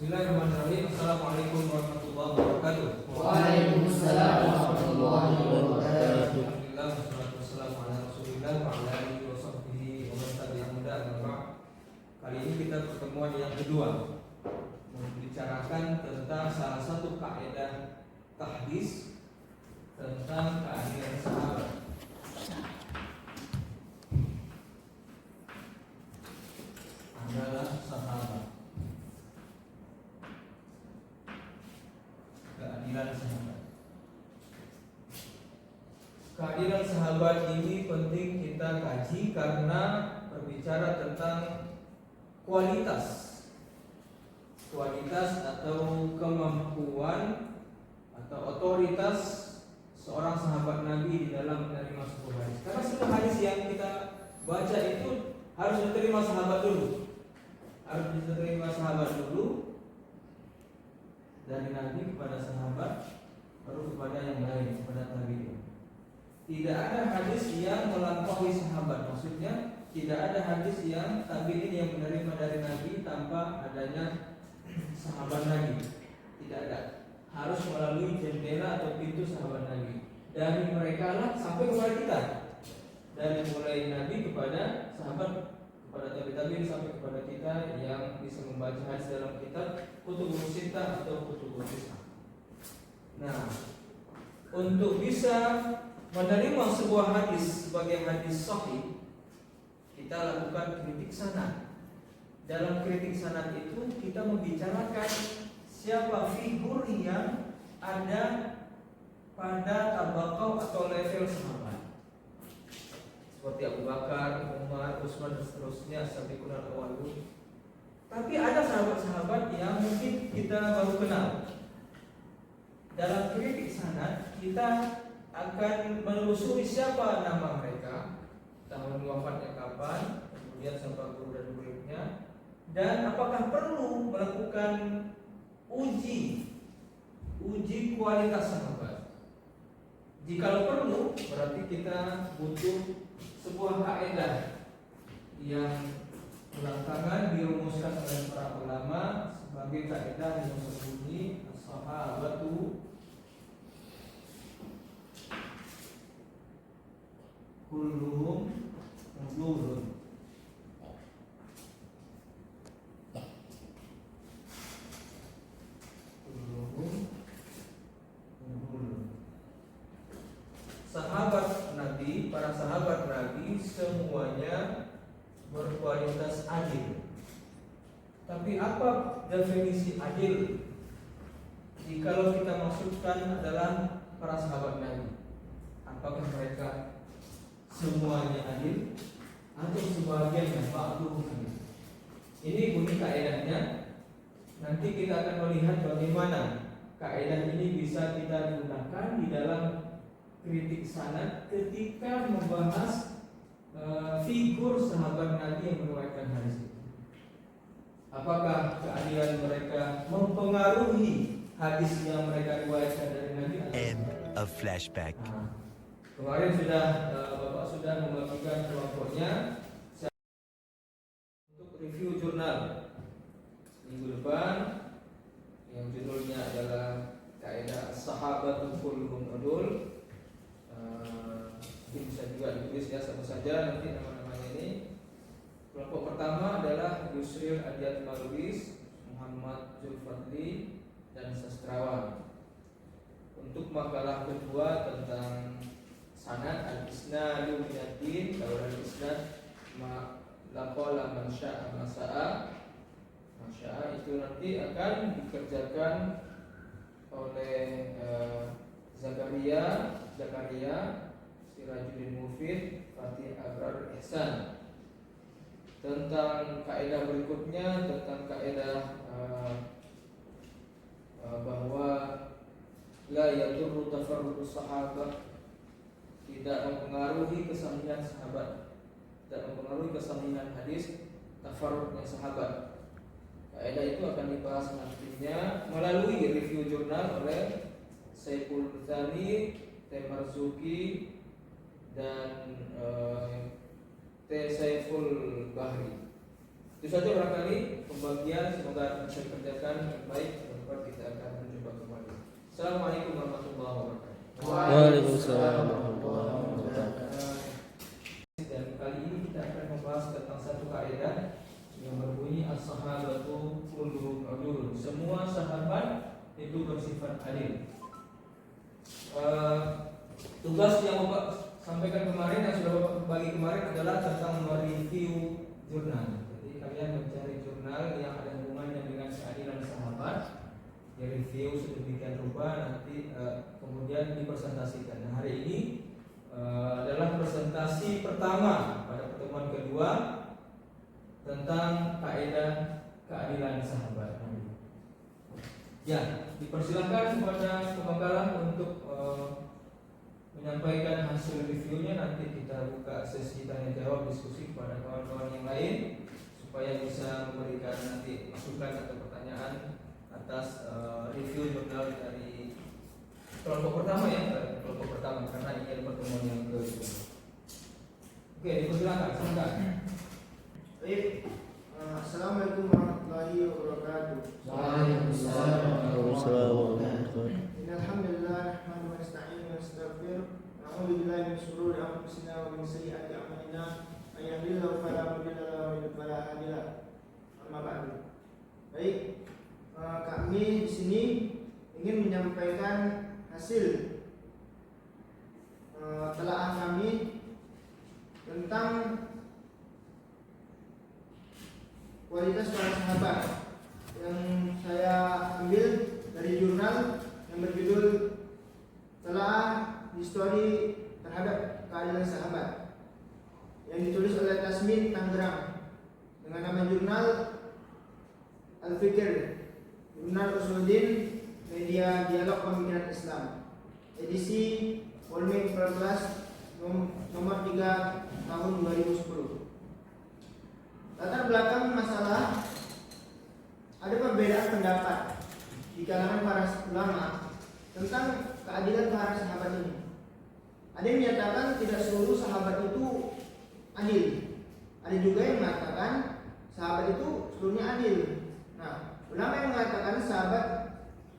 Bismillahirrahmanirrahim. Assalamualaikum warahmatullahi wabarakatuh. Waalaikumsalam warahmatullahi wabarakatuh. Alhamdulillah wassalatu wassalamu ala Rasulillah wa ala alihi wa sahbihi wa man tabi'ahum bi ihsan ila yaumil. Kali ini kita pertemuan yang kedua membicarakan tentang salah satu kaidah tahdits tentang keahlian sahabat. Adalah sahabat. Keadilan sahabat. Keadilan sahabat ini penting kita kaji karena berbicara tentang kualitas atau kemampuan atau otoritas seorang sahabat Nabi di dalam menerima sebuah hadis. Karena semua hadis yang kita baca itu harus diterima sahabat dulu. Harus diterima sahabat dulu, dari Nabi kepada sahabat, baru kepada yang lain, kepada tabi'in. Tidak ada hadis yang melampaui sahabat. Maksudnya tidak ada hadis yang tabi'in yang menerima dari Nabi tanpa adanya sahabat Nabi. Tidak ada. Harus melalui jendela atau pintu sahabat Nabi. Dari mereka lah sampai kepada kita. Dari mulai Nabi kepada sahabat, kepada tabi'in sampai kepada kita yang bisa membaca hadis dalam kitab Kutubus Sittah atau Kutubus Tis'ah. Nah, untuk bisa menerima sebuah hadis sebagai hadis sahih, kita lakukan kritik sanad. Dalam kritik sanad itu kita membicarakan siapa figur yang ada pada tabaqah atau level sahabat. Seperti Abu Bakar, Umar, Utsman dan seterusnya sampai kunal awalun. Tapi ada sahabat-sahabat yang mungkin kita baru kenal. Dalam kritik sanad kita akan menelusuri siapa nama mereka, tahun wafatnya kapan, kemudian siapa guru dan muridnya, dan apakah perlu melakukan uji kualitas sahabat. Jikalau perlu, berarti kita butuh sebuah kaidah yang belakangan dirumuskan oleh para ulama sebagai kaidah yang berbunyi as-sahabatu kulluhum udulun. Sahabat Nabi, para sahabat Nabi semuanya berkualitas adil. Tapi apa definisi adil? Jikalau kita maksudkan adalah para sahabat Nabi, apakah mereka semuanya adil atau sebagian yang ba'duhum adil? Ini bunyi kaidahnya. Nanti kita akan melihat bagaimana kaidah ini bisa kita gunakan di dalam kritik sanad ketika membahas figur sahabat Nabi yang meriwayatkan hadis itu. Apakah keadilan mereka mempengaruhi hadis yang mereka riwayatkan dari Nabi? End of flashback. Kemarin Bapak sudah membagikan kelompoknya untuk review jurnal minggu depan yang judulnya adalah kaidah sahabatul kulluhum udul. Bisa juga ditulis ya, sama saja nanti nama-namanya ini. Kelompok pertama adalah Yusril Adiat Marwis, Muhammad Zulfadli, dan sastrawan. Untuk makalah kedua tentang sanad al-isnadu minaddin, kalau al-isnad laqala man sya'a masya'a itu nanti akan dikerjakan oleh Zakaria Sirajuddin Mufid, Fatih Abrar Ihsan. Tentang kaidah berikutnya, tentang kaidah bahwa la yadurru tafarrudus sahabah, tidak mempengaruhi kesahihan sahabat, tidak mempengaruhi kesahihan hadis tafarrudnya sahabat. Kaidah itu akan dibahas nantinya melalui review jurnal oleh Saiful Tsani, Temarzuki, dan T. Saiful Bahri. Itu saja barangkali pembagian, semoga bisa dikerjakan dengan baik. Dapat kita akan berjumpa kembali. Assalamualaikum warahmatullahi wabarakatuh. Waalaikumsalam warahmatullahi wabarakatuh. Dan kali ini kita akan membahas tentang satu kaidah yang berbunyi as-sahabatu kulluhum udul. Semua sahabat itu bersifat adil. Tugas yang Bapak sampaikan kemarin, yang sudah Bapak bagi kemarin adalah tentang mereview jurnal. Jadi kalian mencari jurnal yang ada hubungannya dengan keadilan sahabat, direview sedemikian rupa, nanti kemudian dipresentasikan. Nah, hari ini adalah presentasi pertama pada pertemuan kedua tentang kaidah keadilan sahabat. Ya, dipersilakan kepada pembekalan untuk menyampaikan hasil reviewnya. Nanti kita buka sesi tanya jawab diskusi kepada kawan-kawan yang lain supaya bisa memberikan nanti masukan atau pertanyaan atas review jurnal dari kelompok pertama ya, kelompok pertama karena ini adalah pertemuan yang kedua. Oke, dipersilakan, silakan. Baik, Assalamualaikum warahmatullahi wabarakatuh. Waalaikumsalam warahmatullahi wabarakatuh. Innalhamdulillah nahmaduhu wa nasta'inuhu wa nastaghfiruh. Na'udzu billahi min shururi anfusina wa min sayyiati a'malina. May yahdihillahu fala mudilla lahu wa may yudlil fala hadiya lahu. Amma ba'du. Baik, kami di sini ingin menyampaikan hasil telaah kami tentang kualitas para sahabat yang saya ambil dari jurnal yang berjudul Telaah Histori Terhadap Keadilan Sahabat yang ditulis oleh Tasmin Tangerang dengan nama jurnal Al-Fikr, Jurnal Usuluddin Media Dialog Pemikiran Islam, edisi volume 14 nomor 3 tahun 2010. Latar belakang masalah, ada perbedaan pendapat di kalangan para ulama tentang keadilan para sahabat ini. Ada yang menyatakan tidak seluruh sahabat itu adil. Ada juga yang mengatakan sahabat itu seluruhnya adil. Nah, ulama yang mengatakan sahabat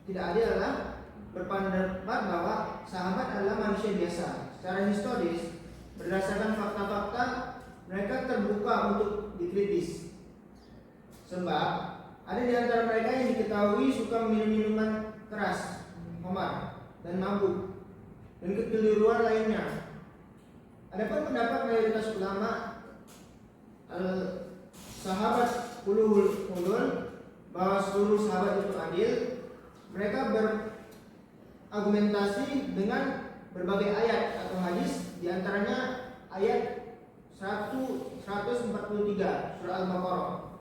tidak adil adalah berpendapat bahwa sahabat adalah manusia biasa. Secara historis, berdasarkan fakta-fakta, mereka terbuka untuk dikritis. Sebab ada di antara mereka yang diketahui suka minum minuman keras, khamar, dan mabuk, dan kekeliruan lainnya. Adapun pendapat mayoritas ulama sahabat ulul bahwa seluruh sahabat itu adil, mereka berargumentasi dengan berbagai ayat atau hadis, diantaranya ayat 143 surah Al-Baqarah.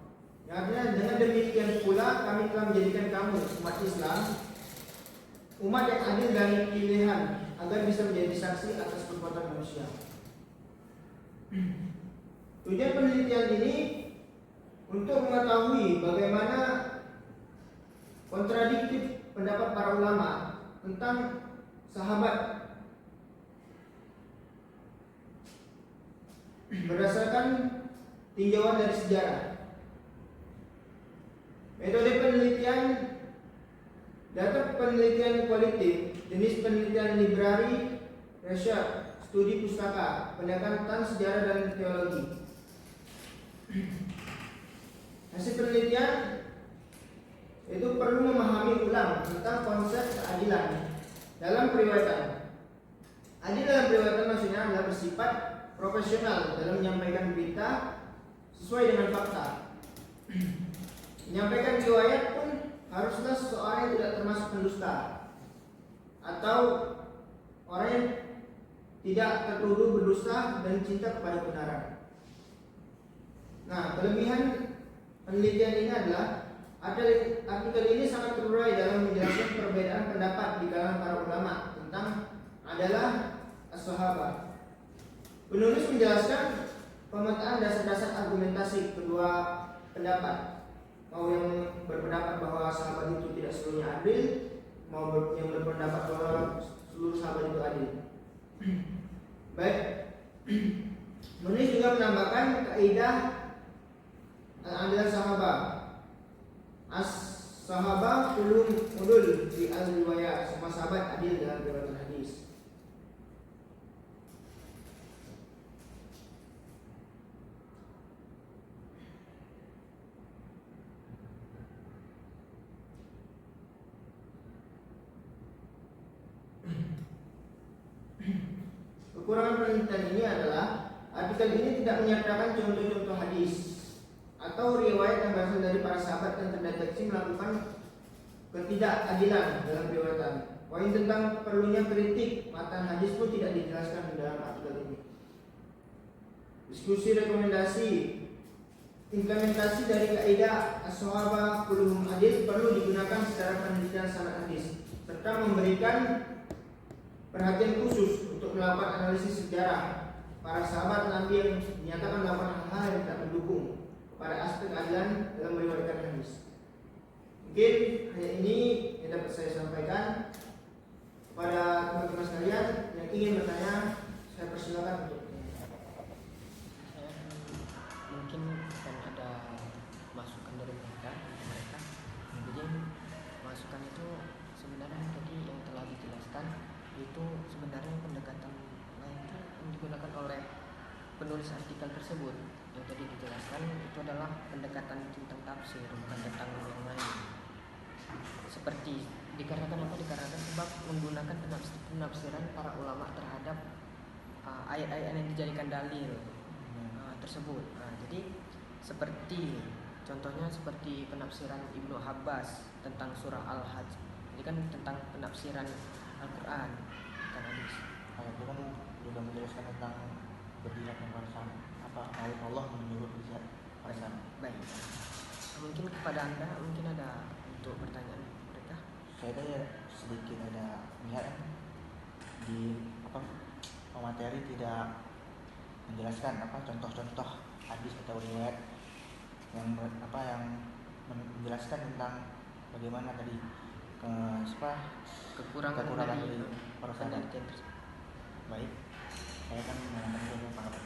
Yang artinya dengan demikian pula kami telah menjadikan kamu umat Islam umat yang adil dan pilihan agar bisa menjadi saksi atas perbuatan manusia. Tujuan penelitian ini untuk mengetahui bagaimana kontradiktif pendapat para ulama tentang sahabat berdasarkan tinjauan dari sejarah. Metode penelitian, data penelitian kualitatif, jenis penelitian library, research, studi pustaka, pendekatan sejarah dan teologi. Hasil penelitian itu perlu memahami ulang tentang konsep keadilan dalam periwayatan. Adil dalam periwayatan maksudnya adalah bersifat profesional dalam menyampaikan berita sesuai dengan fakta. Menyampaikan riwayat pun haruslah seseorang yang tidak termasuk pendusta atau orang yang tidak tertuduh berdusta dan cinta kepada kebenaran. Nah, kelebihan penelitian ini adalah artikel ini sangat terurai dalam menjelaskan perbedaan pendapat di kalangan para ulama tentang adalah as-sahabah. Penulis menjelaskan pemetaan dasar-dasar argumentasi kedua pendapat, mau yang berpendapat bahwa sahabat itu tidak seluruhnya adil, mau yang berpendapat bahwa seluruh sahabat itu adil. Baik, penulis juga menambahkan kaidah Al-Adilah Sahabah. As-Sahabah ulum ulul di al-riwayat, semua sahabat adil dalam riwayat hadis. Kekurangan penelitian ini adalah artikel ini tidak menyertakan contoh-contoh hadis atau riwayat yang berasal dari para sahabat yang terdeteksi melakukan ketidakadilan dalam riwayatan. Poin tentang perlunya kritik matan hadis pun tidak dijelaskan di dalam artikel ini. Diskusi rekomendasi implementasi dari kaidah as-sahabah kulluhum adil perlu digunakan secara penelitian sanad hadis serta memberikan perhatian khusus untuk melakukan analisis sejarah para sahabat Nabi yang dinyatakan melakukan hal-hal yang tidak mendukung kepada aspek keadilan dalam meriwayatkan hadis. Mungkin hanya ini yang dapat saya sampaikan kepada teman-teman sekalian yang ingin bertanya. Saya persilakan untuk mungkin akan ada masukan dari mereka. Jadi masukan itu sebenarnya tadi yang telah dijelaskan itu sebenarnya pendekatan lain itu yang digunakan oleh penulis artikel tersebut yang tadi dijelaskan itu adalah pendekatan tentang tafsir, bukan tentang yang lain. Seperti dikarenakan apa? Dikarenakan sebab menggunakan penafsiran para ulama terhadap ayat-ayat yang dijadikan dalil tersebut. Jadi seperti contohnya seperti penafsiran Ibnu Abbas tentang surah Al-Hajj. Ini kan tentang penafsiran Al-Quran bukan hadis. Itu kan juga menjelaskan tentang berjihad yang bersama, apa ayat Allah menyuruh berjihad bersama. Baik. Mungkin kepada Anda mungkin ada untuk pertanyaan mereka. Saya tanya sedikit ada melihat di apa pemateri tidak menjelaskan apa contoh-contoh hadis atau riwayat yang menjelaskan tentang bagaimana tadi kekurangan dari para sahabat. penelitian tersebut. Baik, saya akan mengatakan beberapa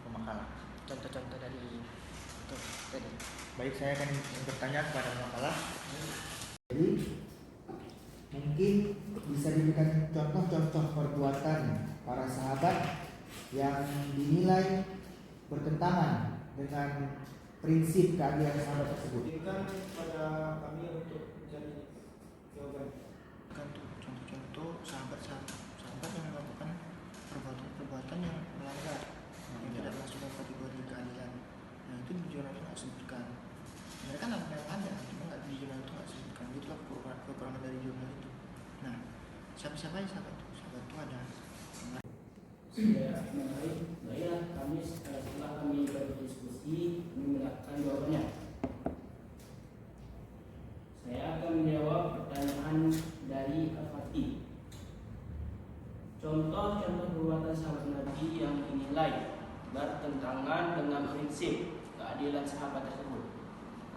pemakalan. Contoh-contoh dari itu tadi. Baik, saya akan bertanya kepada pemakalah. Jadi mungkin bisa diberikan contoh-contoh perbuatan para sahabat yang dinilai bertentangan dengan prinsip keadilan sahabat tersebut. berikan kepada kami untuk mencari jawaban. Contoh-contoh sahabat yang melakukan perbuatan yang melanggar, yang tidak masuk dalam kategori keadilan. Nah itu di jurnal itu nggak sebutkan. Mereka namanya ada, cuma nggak di jurnal itu nggak sebutkan. Itulah kekurangan dari jurnal itu. Nah siapa-siapa yang sahabat itu? Sahabat itu ada. Ya, baiklah kami setelah kami berdiskusi mendapatkan jawabannya. Saya akan menjawab pertanyaan dari Al-Fatih. Contoh-contoh perbuatan sahabat Nabi yang dinilai bertentangan dengan prinsip keadilan sahabat tersebut.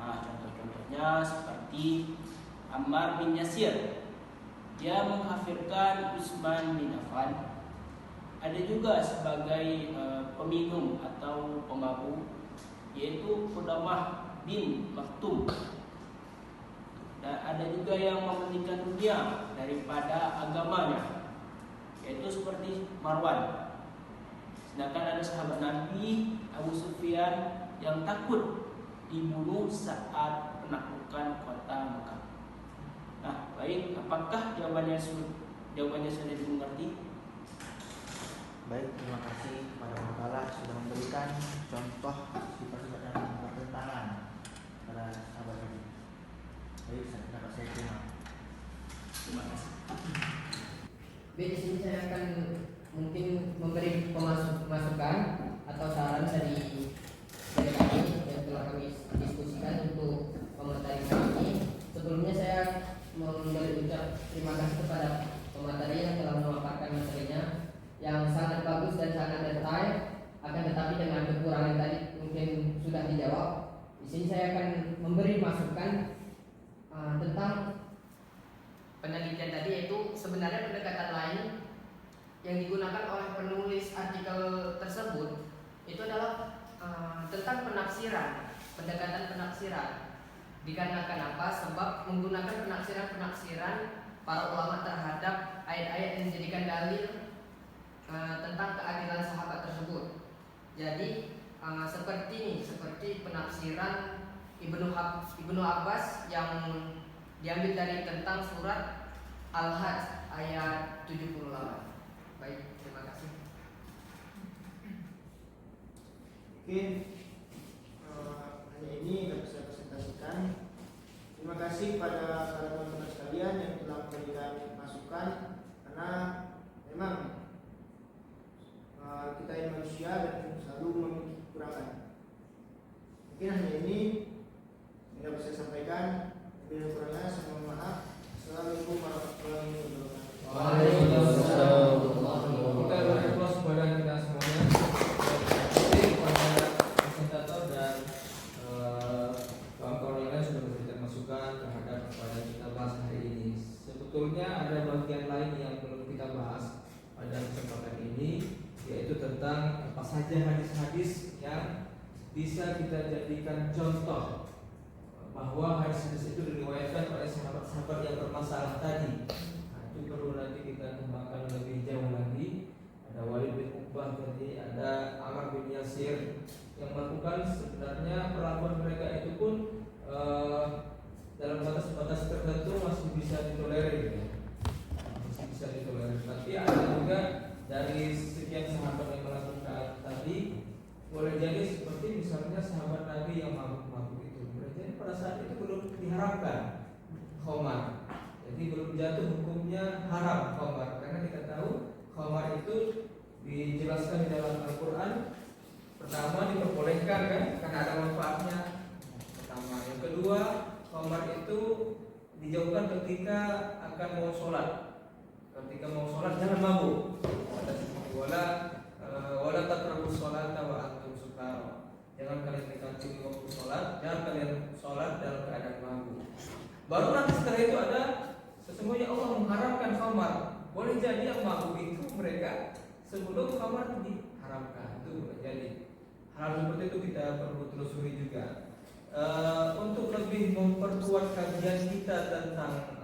Nah, contoh-contohnya seperti Ammar bin Yasir, dia mengkafirkan Utsman bin Affan. Ada juga sebagai peminum atau pemabuk, yaitu Qudamah bin Maktum. Dan ada juga yang mementingkan dunia daripada agamanya, yaitu seperti Marwan. Sedangkan ada sahabat Nabi Abu Sufyan yang takut dibunuh saat penaklukan kota Mekah. Nah, baik, apakah jawabannya sudah dimengerti? Baik, terima kasih kepada pemakalah sudah memberikan contoh sifat-sifat yang bertentangan pada sahabat ini. Baik, saya terima. Terima kasih. Di sini saya akan mungkin memberi masukan atau saran dari kami yang telah kami diskusikan untuk pemateri kami. Sebelumnya saya memberi ucap terima kasih kepada pemateri yang telah memaparkan materinya yang sangat bagus dan sangat detail. Akan tetapi dengan kekurangan tadi mungkin sudah dijawab. Di sini saya akan memberi masukan tentang penelitian tadi, yaitu sebenarnya pendekatan lain yang digunakan oleh penulis artikel tersebut itu adalah tentang penafsiran pendekatan penaksiran. Dikarenakan apa? Sebab menggunakan penaksiran-penaksiran para ulama terhadap ayat-ayat yang menjadikan dalil tentang keadilan sahabat tersebut. Jadi seperti penafsiran Ibnu Abbas yang diambil dari tentang surat Al-Hajj ayat 78. Baik, terima kasih. Mungkin hanya ini yang bisa saya presentasikan. Terima kasih pada para teman-teman sekalian yang telah memberikan masukan, karena memang kita ini manusia dan selalu memiliki kekurangan. Mungkin hanya ini yang dapat saya sampaikan. Bila kurangnya saya mohon maaf. Assalamualaikum warahmatullahi wabarakatuh. Waalaikumsalam. Kita berdoa kepada kita semuanya. Terima kasih kepada presentator dan kawan-kawan yang lain sudah memberikan masukan terhadap apa yang kita bahas hari ini. Sebetulnya ada bagian lain yang belum kita bahas pada kesempatan ini, yaitu tentang apa saja hadis-hadis yang bisa kita jadikan contoh bahwa hadis-hadis itu diriwayatkan oleh sahabat-sahabat yang bermasalah tadi. Nah, itu perlu nanti kita kembangkan lebih jauh lagi. Ada Walid bin Uqbah tadi, ada Ammar bin Yasir yang melakukan sebenarnya perlakuan mereka itu pun dalam batas-batas tertentu masih bisa ditolerir, ya. Masih bisa ditolerir. Tapi ada juga dari sekian sahabat yang melakukan tadi, boleh jadi seperti misalnya sahabat Nabi yang mabuk-mabuk itu. Boleh jadi pada saat itu belum diharamkan khamar. Jadi belum jatuh hukumnya haram khamar, karena kita tahu khamar itu dijelaskan di dalam Al-Quran. Pertama diperbolehkan kan, karena ada manfaatnya. Pertama, yang kedua, khamar itu dijauhkan ketika akan mau sholat. Ketika mau sholat jangan mabuk. Wala taqrabus sholata wa antum sukara. Jangan kalian dekati di waktu sholat, jangan kalian sholat dalam keadaan mabuk. Baru nanti setelah itu ada sesungguhnya Allah mengharamkan khamar. Boleh jadi yang mabuk itu mereka sebelum khamar diharamkan. Itu boleh jadi. Hal seperti itu kita perlu telusuri juga. Untuk lebih memperkuat kajian kita tentang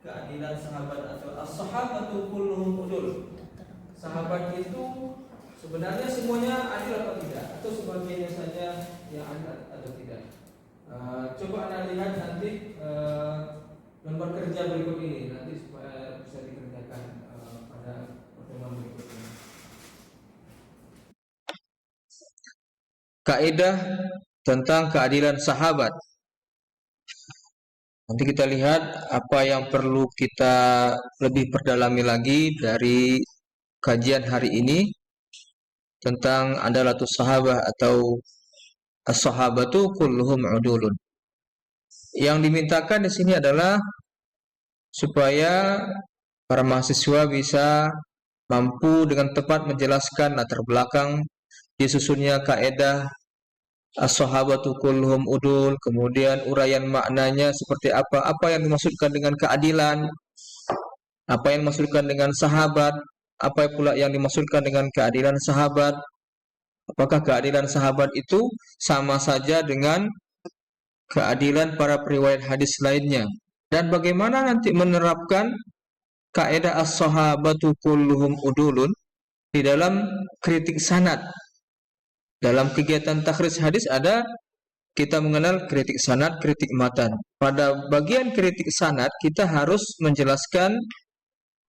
keadilan sahabat atau as-sahabatu kulluhum udul. Sahabat itu sebenarnya semuanya adil atau tidak, atau sebagiannya saja yang adil atau tidak. Coba Anda lihat nanti lembar kerja berikut ini nanti supaya bisa dikerjakan pada pertemuan berikutnya. Kaidah tentang keadilan sahabat. Nanti kita lihat apa yang perlu kita lebih perdalami lagi dari kajian hari ini tentang adalatus sahabah atau as-sahabatu kulluhum udulun. Yang dimintakan di sini adalah supaya para mahasiswa bisa mampu dengan tepat menjelaskan latar belakang disusunnya kaidah as-sahabatu kulluhum udul, kemudian uraian maknanya seperti apa yang dimaksudkan dengan keadilan, apa yang dimaksudkan dengan sahabat, apa pula yang dimaksudkan dengan keadilan sahabat. Apakah keadilan sahabat itu sama saja dengan keadilan para periwayat hadis lainnya, dan bagaimana nanti menerapkan kaidah as-sahabatu kulluhum udulun di dalam kritik sanad. Dalam kegiatan takhrij hadis ada kita mengenal kritik sanad, kritik matan. Pada bagian kritik sanad kita harus menjelaskan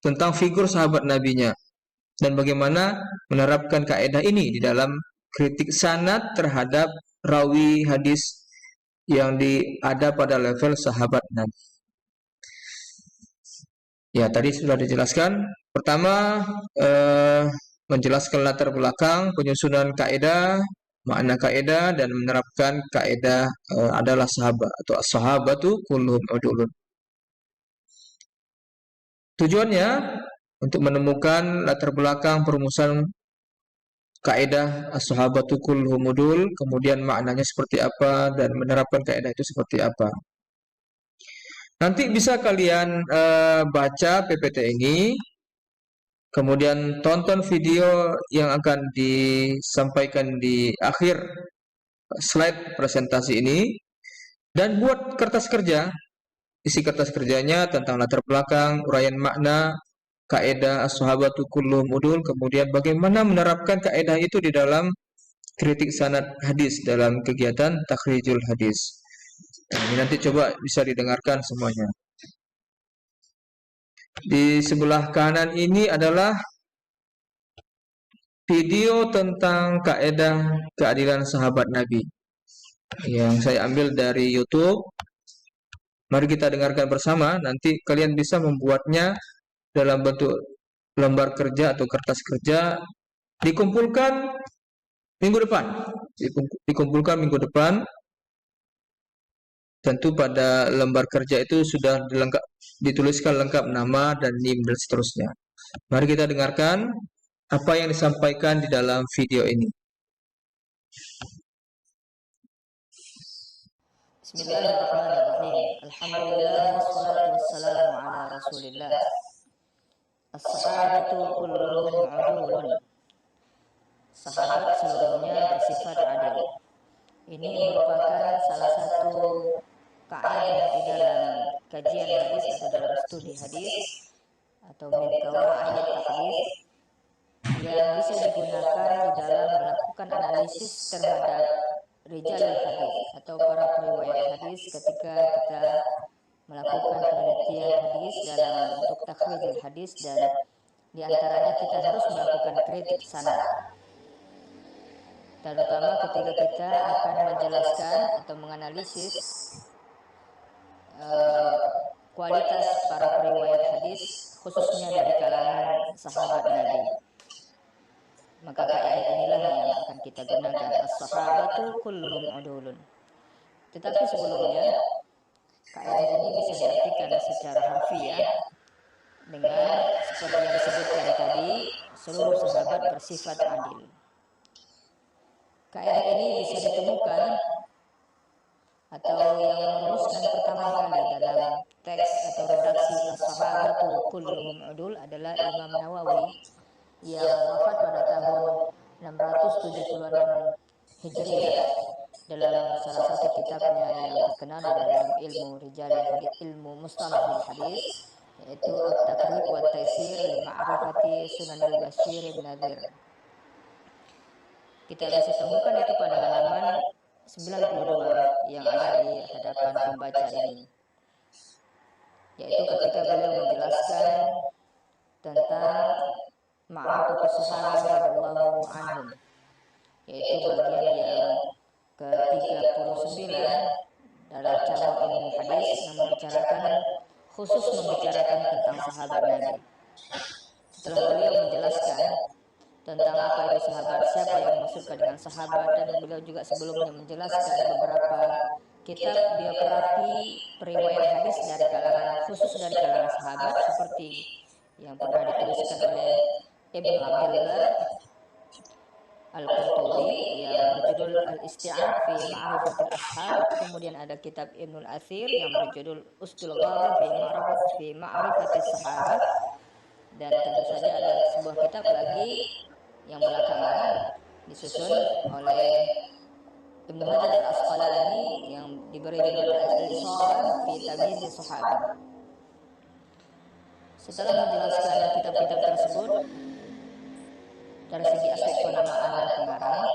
tentang figur sahabat nabinya dan bagaimana menerapkan kaidah ini di dalam kritik sanad terhadap rawi hadis yang ada pada level sahabat nabi. Ya, tadi sudah dijelaskan. Pertama, menjelaskan latar belakang, penyusunan kaidah, makna kaidah, dan menerapkan kaidah adalah sahabat atau as-sahabatu kulluhum udulun. Tujuannya untuk menemukan latar belakang perumusan kaidah as-sahabatu kulluhum udul, kemudian maknanya seperti apa dan menerapkan kaidah itu seperti apa. Nanti bisa kalian baca PPT ini. Kemudian tonton video yang akan disampaikan di akhir slide presentasi ini dan buat kertas kerja. Isi kertas kerjanya tentang latar belakang, uraian makna, kaidah as-sahabatu kulluhum udul, kemudian bagaimana menerapkan kaidah itu di dalam kritik sanad hadis dalam kegiatan takhrijul hadis. Nah, ini nanti coba bisa didengarkan semuanya. Di sebelah kanan ini adalah video tentang kaidah keadilan sahabat Nabi yang saya ambil dari YouTube. Mari kita dengarkan bersama. Nanti kalian bisa membuatnya dalam bentuk lembar kerja atau kertas kerja, dikumpulkan minggu depan. Dikumpulkan minggu depan. Tentu pada lembar kerja itu sudah dituliskan lengkap nama dan NIM dan seterusnya. Mari kita dengarkan apa yang disampaikan di dalam video ini. Bismillahirrahmanirrahim. Alhamdulillah wassalatu wassalamu ala Rasulillah. As-sahabatu kulluhum adulun. Sahabat seluruhnya bersifat adil. Ini merupakan salah satu kaidah di dalam kajian hadis atau dalam studi hadis atau min qawaid hadis yang bisa digunakan di dalam melakukan analisis terhadap rijalul hadis atau para periwayat hadis ketika kita melakukan penelitian hadis dalam bentuk takhrijul hadis, dan di antaranya kita harus melakukan kritik sanad, terutama ketika kita akan menjelaskan atau menganalisis kualitas para periwayat hadis khususnya dari kalangan sahabat Nabi. Maka kaidah inilah yang akan kita gunakan, as-sahabatu kulluhum udulun. Tetapi sebelumnya kaidah ini bisa diartikan secara harfiah dengan seperti yang disebutkan tadi, seluruh sahabat bersifat adil. Kaidah ini bisa ditemukan atau yang merumuskan pertama kali dalam teks atau redaksi as-sahabatu kulluhum udul adalah Imam Nawawi yang wafat pada tahun 676 Hijriah dalam salah satu kitabnya yang terkenal dalam ilmu rijal hadis, ilmu mustalahul hadis, yaitu At-Taqrib wa Taysir li Ma'rifati Sunan al-Bashir bin Nadir. Kita bisa temukan itu pada halaman 92 yang ada di hadapan pembaca ini, yaitu ketika beliau menjelaskan tentang ma'rifatus sahabat radhiyallahu anhum, yaitu bagian yang ke-39 dalam cabang ilmu hadis yang membicarakan tentang sahabat Nabi. Setelah beliau menjelaskan tentang apa itu sahabat, siapa yang dimaksudkan dengan sahabat, dan beliau juga sebelumnya menjelaskan beberapa kitab biografi periwayat hadis dari kalangan, khusus dari kalangan sahabat, seperti yang pernah dituliskan oleh Ibnu Abdillah Al-Qurtubi yang berjudul Al-Isti'ab fi Ma'rifatil Ashab. Kemudian ada kitab Ibnul Athir yang berjudul Usdul Ghalib fi Ma'rifatis Sahabat, dan tentu saja ada sebuah kitab lagi yang belakangan disusun oleh Ibnu Hajar Al-Asqalani yang diberi judul Al-Isabah fi Tamyiz Sahabat. Setelah menjelaskan kitab-kitab tersebut dari segi aspek penamaan dan pengarang,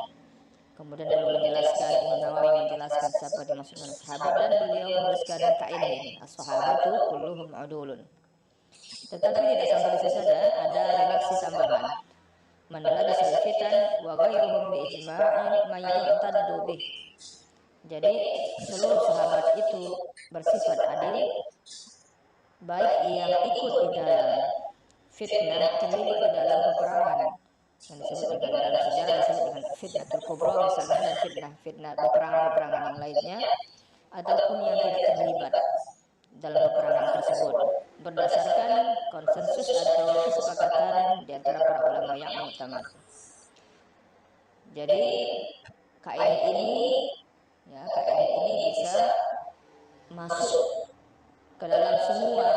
kemudian beliau menjelaskan, Imam Nawawi menjelaskan siapa dimaksudkan sahabat, dan beliau menuliskan kaidah ini, as-sahabatu kulluhum udulun. Tetapi tidak sampai di situ saja, ada relaksi tambahan. Man labisa fitan wa ghairuhum bi ijma'in may yu'taddu bih. Jadi seluruh sahabat itu bersifat adil, baik yang ikut di dalam fitnah, terlibat di dalam peperangan yang disebut dengan dalam sejarah disebut dengan fitnatul kubra misalnya, dan fitnah peperangan yang lainnya, ataupun yang tidak terlibat dalam peperangan tersebut, berdasarkan konsensus atau kesepakatan di antara para ulama yang muktamad. Jadi kaidah ini bisa masuk ke dalam semua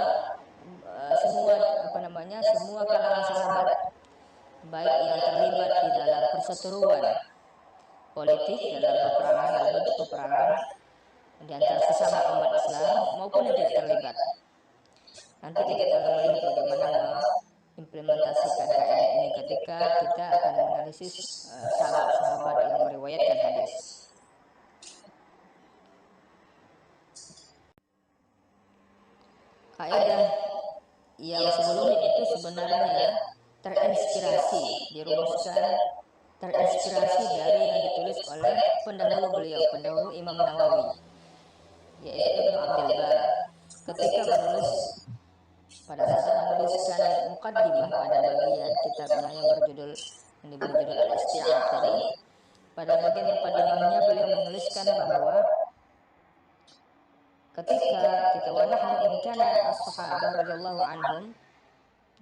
kalangan sahabat, baik yang terlibat di dalam perseteruan politik dalam peperangan, dalam bentuk peperangan di antara sesama umat Islam maupun yang tidak terlibat. Nanti kita akan melihat bagaimana implementasikan kaidah ini ketika kita akan menganalisis sahabat-sahabat yang meriwayatkan hadis. Kaidah yang sebelumnya itu sebenarnya terinspirasi dari yang ditulis oleh pendahulu beliau, pendahulu Imam Nawawi, yaitu Ibnu Abdul Bar, ketika menulis pada saat menuliskan mukaddimah pada bagian kitabnya yang diberi judul Al-Isti'ab tadi. Pada bagian mukaddimahnya beliau menuliskan bahwa ketika kita wa nahnu in kana as-sahabah radhiyallahu anhum,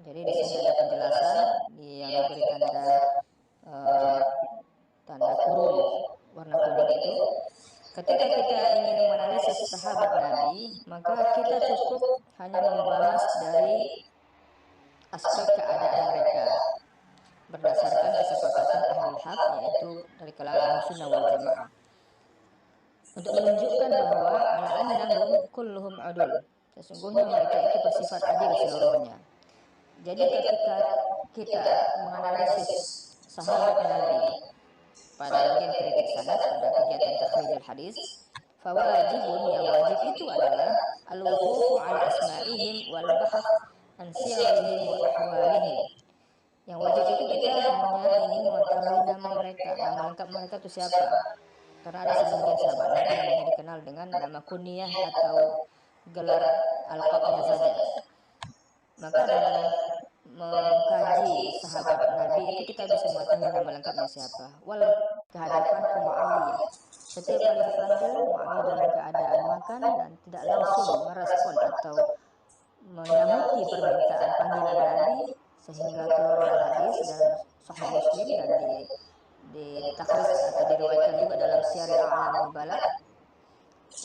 jadi di sini ada penjelasan yang diberi tanda kurung warna kuning itu. Ketika kita ingin menganalisis sahabat Nabi, maka kita cukup hanya membahas dari aspek keadaan mereka berdasarkan kesepakatan ahlul haq, yaitu dari kalangan Ahlussunnah wal Jamaah, untuk menunjukkan bahwa ala annahum kulluhum adul, sesungguhnya mereka itu bersifat adil seluruhnya. Jadi ketika kita menganalisis sahabat Nabi pada bagian kritik sanad pada kegiatan takhrijul hadis, fawajibun, yang wajib itu adalah al-wuqufu ala asma'ihim wal bahth an siyarihim wa ahwalihim. Yang wajib itu kita hanya ingin mengetahui nama mereka, nama lengkap mereka itu siapa. Karena ada sebagian sahabat Nabi yang hanya dikenal dengan nama kunyah atau gelar alqabnya saja. Maka dalam mengkaji sahabat Nabi itu kita bisa mengetahui nama lengkapnya siapa. Wal kehadapan Muawiyah, setiap kali dipanggil Muawiyah dalam keadaan makan dan tidak langsung merespon atau menyambuti permintaan panggilan Nabi, sehingga keluar hadis dalam Sahih Muslim dan di takhrij atau diriwayatkan juga dalam Syiar A'lam Balagh,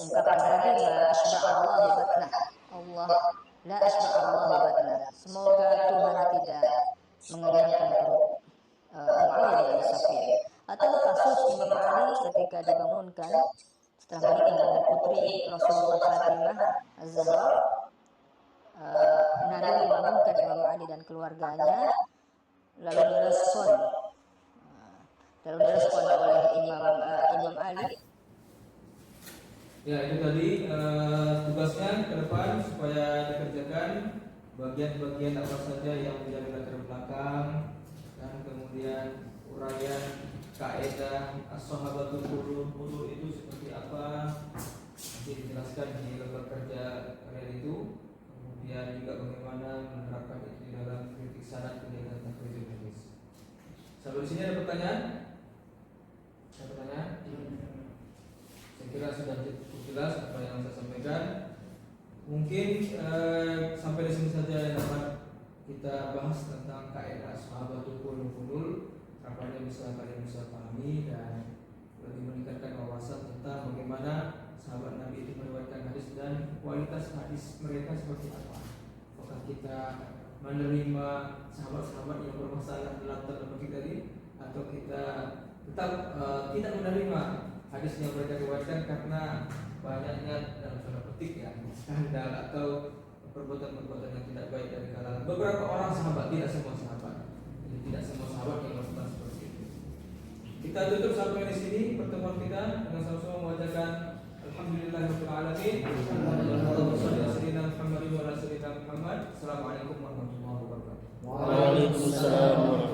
ungkapan Nabi la asba'allahu batnah, Allah la asba'allahu batnah, semoga Tuhan tidak mengenyangkan perut Muawiyah bin Sufyan. Atau kasus Imam Ali ketika dibangunkan setelah menikah dengan putri Rasulullah Fatimah Az-Zahra, Nabi membangunkan Imam Ali dan keluarganya, lalu direspon oleh Imam Ali. Ya, itu tadi tugasnya ke depan supaya dikerjakan bagian-bagian apa saja yang menjadi latar belakang, dan kemudian uraian kaidah as-sahabatul qulub itu seperti apa, nanti dijelaskan di lembar kerja kalian itu. Kemudian juga bagaimana menerapkan itu di dalam kritik sanad kegiatan takhrijul hadis. Sampai di sini ada pertanyaan? Ada pertanyaan? Saya kira sudah cukup jelas apa yang saya sampaikan. Mungkin sampai di sini saja yang dapat kita bahas tentang kaidah sahabatul qulub. Harapannya kalian bisa pahami dan lebih meningkatkan wawasan tentang bagaimana sahabat Nabi itu meriwayatkan hadis dan kualitas hadis mereka seperti apa. Apakah kita menerima sahabat-sahabat yang bermasalah dalam terminologi tadi, atau kita tetap tidak menerima hadis yang mereka riwayatkan karena banyaknya dalam tanda petik ya skandal atau perbuatan-perbuatan yang tidak baik dari kalangan beberapa orang sahabat, tidak semua sahabat. Jadi tidak semua sahabat yang melakukan seperti itu. Kita tutup sampai di sini pertemuan kita dengan sama-sama membacakan Alhamdulillahirabbil alamin. Assalamualaikum warahmatullahi wabarakatuh. Waalaikumsalam.